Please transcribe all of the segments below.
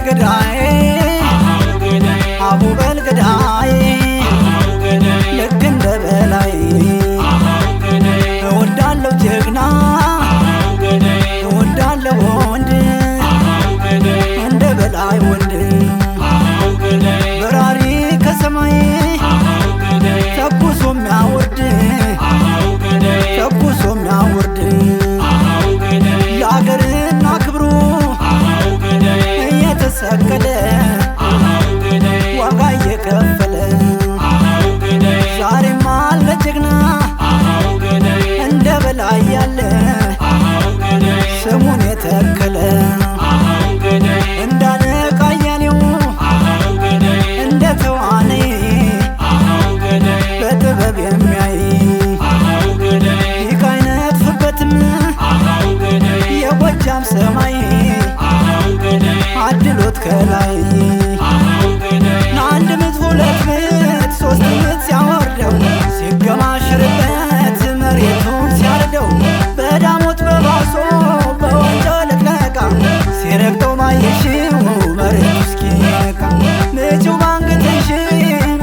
ገዳዬ አቡ በል ገዳዬ ልክ እንደ በላይ እወዳለሁ ጀግና እወዳለሁ ወንድ እንደ በላይ ወንድ በራሪ ከሰማይ ተኩሶ የሚያወርድ ተኩሶ የሚያወርድ ለአገርና ክብሩ እየተሰቀለ ዋጋ እየከፈለ ዛሬም አለ ጀግና እንደ በላይ ያለ ስሙን የተከለ እንዳለቃ አያሌው እንደ ተዋነይ በጥበብ የሚያይ ሊቅ አይነጥፍበትም የጎጃም ሰማይ አድሎት ከላይ ለአንድ ምት ሁለት ምት ሶስት ምት ሲያወርደው ሲገማሽርበት መሬቱን ሲያርደው በዳሞት በባሶ በወንጀል ለቅለቃ ሲረግጠው ማየሽው መሬቱ እስኪነቃ ምጪው ባንገትሽ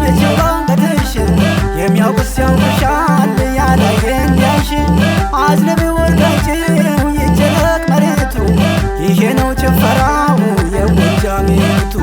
ምጪው ባንገትሽ የሚያውቅስ ያውቅሻል ያላየ እንዲያሽ አዝነቢ ወርዳችው ይጨነቅ መሬቱ ይሄ ነው ጭፈራው የጎጃሜቱ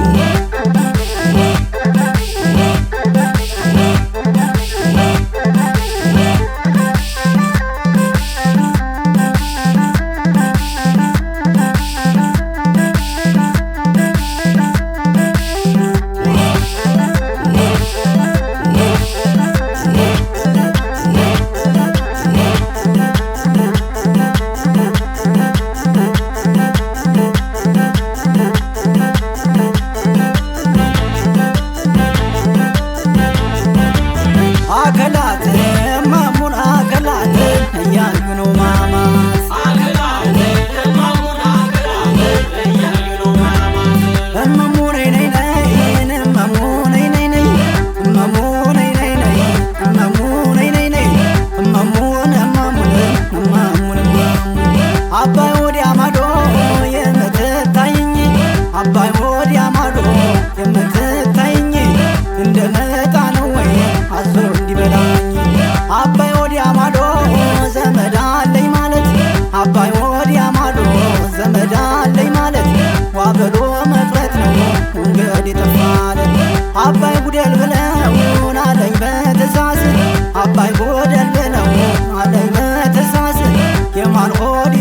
አከላት ማሙን አከላት እያሉ ነው ማማት እመሙ ነይ ነይ እመሙ ነይ ነይ እመሙ ነይ ነይ እመሙ ነይ ነይ እመሙን እመሙን እመሙን አባይ ወዲያ ማዶ የምትታይኝ አባይ ወዲያ ማዶ የምትታይኝ እንደመጣ ነው ወይ አዞ እንዲበላኝ አባይ ወዲያ ማዶ ዘመድ አለኝ ማለት አባይ ወዲያ ማዶ ዘመድ አለኝ ማለት ዋበሎ መቅረት ነው እንግዲህ ጠፋለት አባይ ጉደል ብለው አለኝ በትእዛዝ አባይ ጉደል ብለው አለኝ በትእዛዝ የማን ሆድ